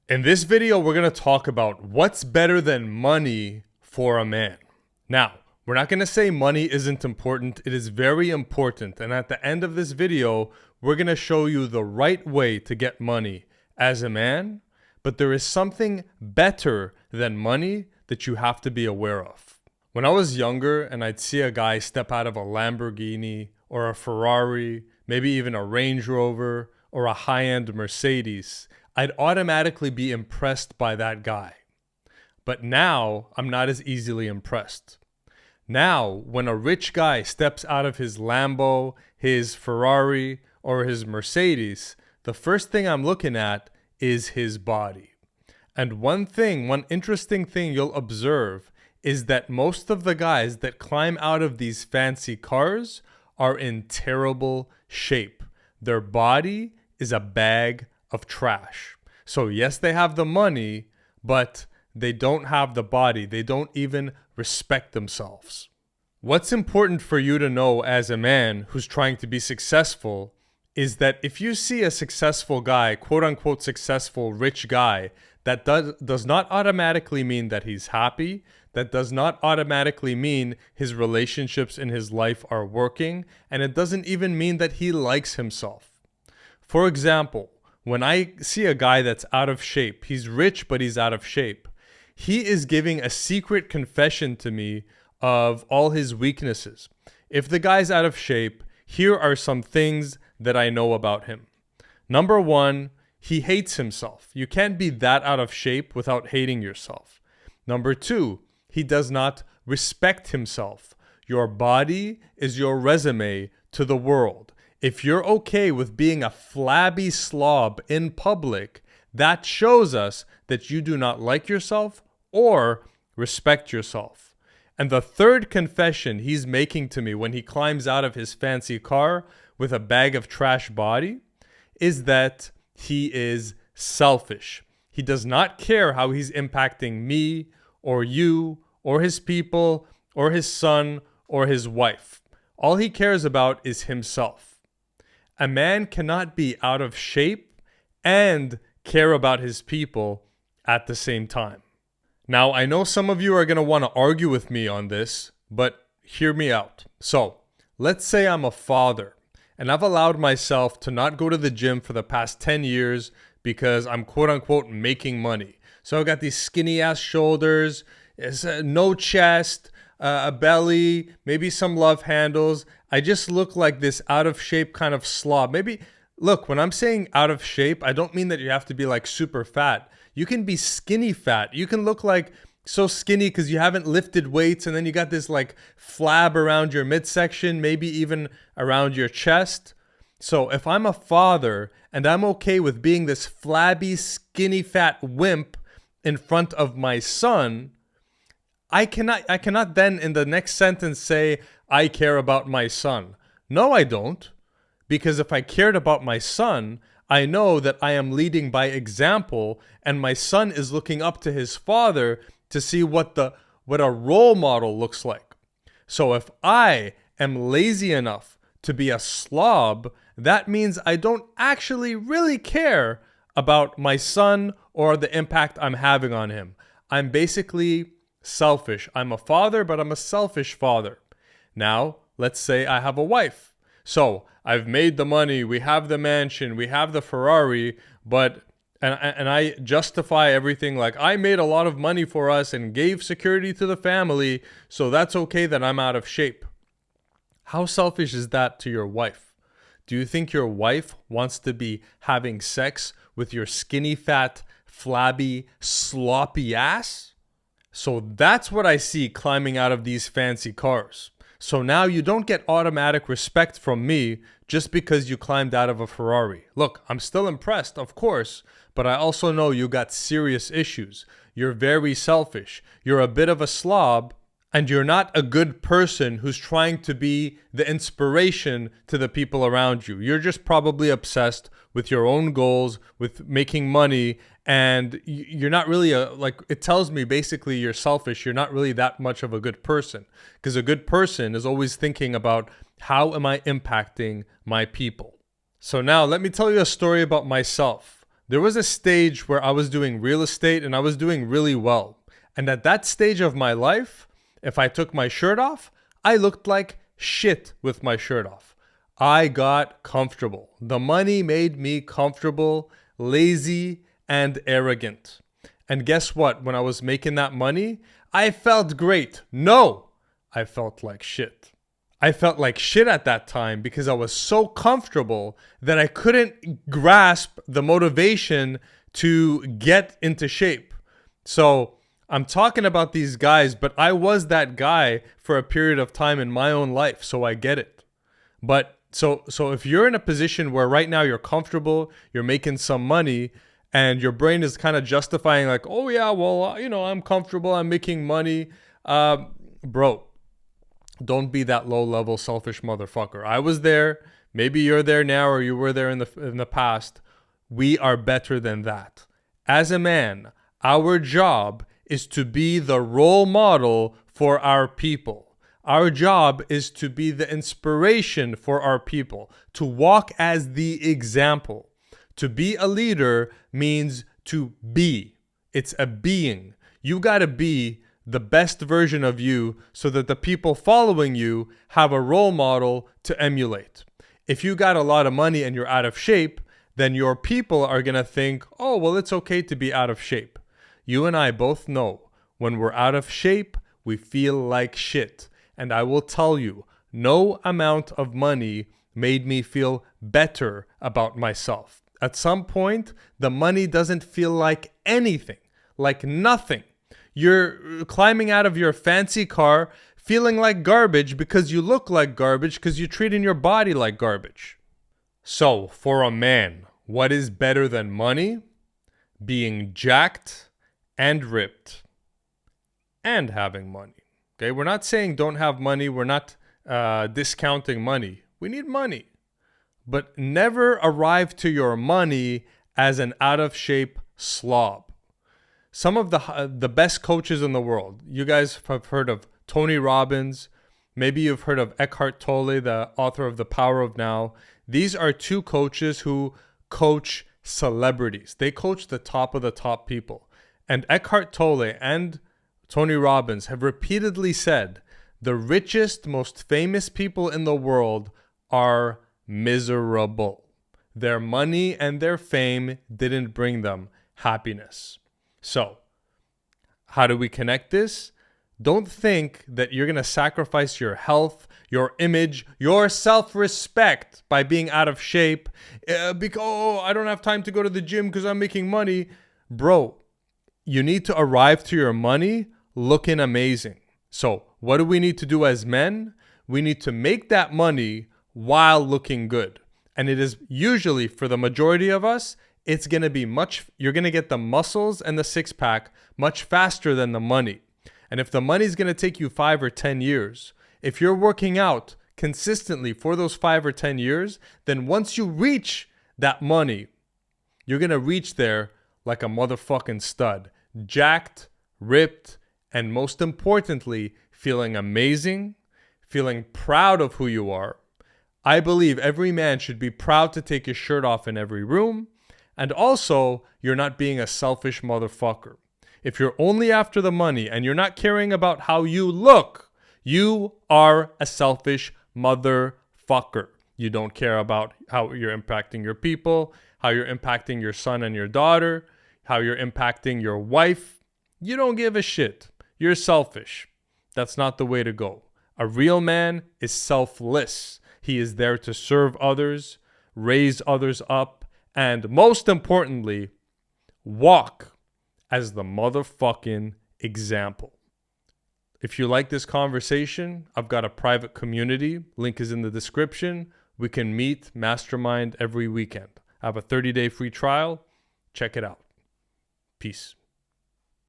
In this video, we're going to talk about what's better than money for a man. Now, we're not going to say money isn't important. It is very important. And at the end of this video, we're going to show you the right way to get money as a man. But there is something better than money that you have to be aware of. When I was younger and I'd see a guy step out of a Lamborghini or a Ferrari, maybe even a Range Rover or a high-end Mercedes, I'd automatically be impressed by that guy. But now, I'm not as easily impressed. Now, when a rich guy steps out of his Lambo, his Ferrari, or his Mercedes, the first thing I'm looking at is his body. And one interesting thing you'll observe is that most of the guys that climb out of these fancy cars are in terrible shape. Their body is a bag of trash. So yes, they have the money, but they don't have the body. They don't even respect themselves. What's important for you to know as a man who's trying to be successful is that if you see a successful guy, quote unquote successful rich guy, that does not automatically mean that he's happy. That does not automatically mean his relationships in his life are working. And it doesn't even mean that he likes himself. For example, when I see a guy that's out of shape, he's rich, but he's out of shape. He is giving a secret confession to me of all his weaknesses. If the guy's out of shape, here are some things that I know about him. Number one, he hates himself. You can't be that out of shape without hating yourself. Number two, he does not respect himself. Your body is your resume to the world. If you're okay with being a flabby slob in public, that shows us that you do not like yourself or respect yourself. And the third confession he's making to me when he climbs out of his fancy car with a bag of trash body is that he is selfish. He does not care how he's impacting me or you or his people or his son or his wife. All he cares about is himself. A man cannot be out of shape and care about his people at the same time. Now, I know some of you are going to want to argue with me on this, but hear me out. So, let's say I'm a father and I've allowed myself to not go to the gym for the past 10 years because I'm quote unquote making money. So I've got these skinny ass shoulders, no chest, a belly, maybe some love handles. I just look like this out of shape kind of slob. Maybe, look, when I'm saying out of shape, I don't mean that you have to be like super fat. You can be skinny fat. You can look like so skinny because you haven't lifted weights and then you got this like flab around your midsection, maybe even around your chest. So if I'm a father and I'm okay with being this flabby, skinny fat wimp in front of my son, I cannot then in the next sentence say, I care about my son. No, I don't. Because if I cared about my son, I know that I am leading by example and my son is looking up to his father to see what a role model looks like. So if I am lazy enough to be a slob, that means I don't actually really care about my son or the impact I'm having on him. I'm basically selfish. I'm a father, but I'm a selfish father. Now, let's say I have a wife. So I've made the money, we have the mansion, we have the Ferrari, and I justify everything like I made a lot of money for us and gave security to the family, so that's okay that I'm out of shape. How selfish is that to your wife? Do you think your wife wants to be having sex with your skinny, fat, flabby, sloppy ass? So that's what I see climbing out of these fancy cars. So now you don't get automatic respect from me just because you climbed out of a Ferrari. Look, I'm still impressed, of course, but I also know you got serious issues. You're very selfish. You're a bit of a slob, and you're not a good person who's trying to be the inspiration to the people around you. You're just probably obsessed with your own goals, with making money, and you're not really it tells me basically you're selfish. You're not really that much of a good person, because a good person is always thinking about how am I impacting my people. So now let me tell you a story about myself. There was a stage where I was doing real estate and I was doing really well. And at that stage of my life, if I took my shirt off, I looked like shit with my shirt off. I got comfortable. The money made me comfortable, lazy, and arrogant. And guess what? When I was making that money, I felt great. No, I felt like shit. I felt like shit at that time because I was so comfortable that I couldn't grasp the motivation to get into shape. So I'm talking about these guys, but I was that guy for a period of time in my own life, so I get it. But so if you're in a position where right now you're comfortable, you're making some money, and your brain is kind of justifying like, oh yeah, well, I'm comfortable, I'm making money, bro, don't be that low-level selfish motherfucker. I was there. Maybe you're there now, or you were there in the past. We are better than that. As a man, our job is to be the role model for our people. Our job is to be the inspiration for our people, to walk as the example. To be a leader means to be. It's a being. You gotta be the best version of you so that the people following you have a role model to emulate. If you got a lot of money and you're out of shape, then your people are going to think, oh, well, it's okay to be out of shape. You and I both know when we're out of shape, we feel like shit. And I will tell you, no amount of money made me feel better about myself. At some point, the money doesn't feel like anything, like nothing. You're climbing out of your fancy car feeling like garbage because you look like garbage because you're treating your body like garbage. So, for a man, what is better than money? Being jacked and ripped and having money. Okay, we're not saying don't have money. We're not discounting money. We need money. But never arrive to your money as an out-of-shape slob. Some of the best coaches in the world. You guys have heard of Tony Robbins. Maybe you've heard of Eckhart Tolle, the author of The Power of Now. These are two coaches who coach celebrities. They coach the top of the top people. And Eckhart Tolle and Tony Robbins have repeatedly said the richest, most famous people in the world are miserable. Their money and their fame didn't bring them happiness. So, how do we connect this? Don't think that you're going to sacrifice your health, your image, your self-respect by being out of shape because, oh, I don't have time to go to the gym because I'm making money. Bro, you need to arrive to your money looking amazing. So, what do we need to do as men? We need to make that money while looking good. And it is usually, for the majority of us, it's going to be you're going to get the muscles and the six-pack much faster than the money. And if the money is going to take you 5 or 10 years, if you're working out consistently for those 5 or 10 years, then once you reach that money, you're going to reach there like a motherfucking stud, jacked, ripped, and most importantly, feeling amazing, feeling proud of who you are. I believe every man should be proud to take his shirt off in every room. And also, you're not being a selfish motherfucker. If you're only after the money and you're not caring about how you look, you are a selfish motherfucker. You don't care about how you're impacting your people, how you're impacting your son and your daughter, how you're impacting your wife. You don't give a shit. You're selfish. That's not the way to go. A real man is selfless. He is there to serve others, raise others up, and most importantly, walk as the motherfucking example. If you like this conversation, I've got a private community. Link is in the description. We can meet, mastermind every weekend. I have a 30-day free trial. Check it out. Peace.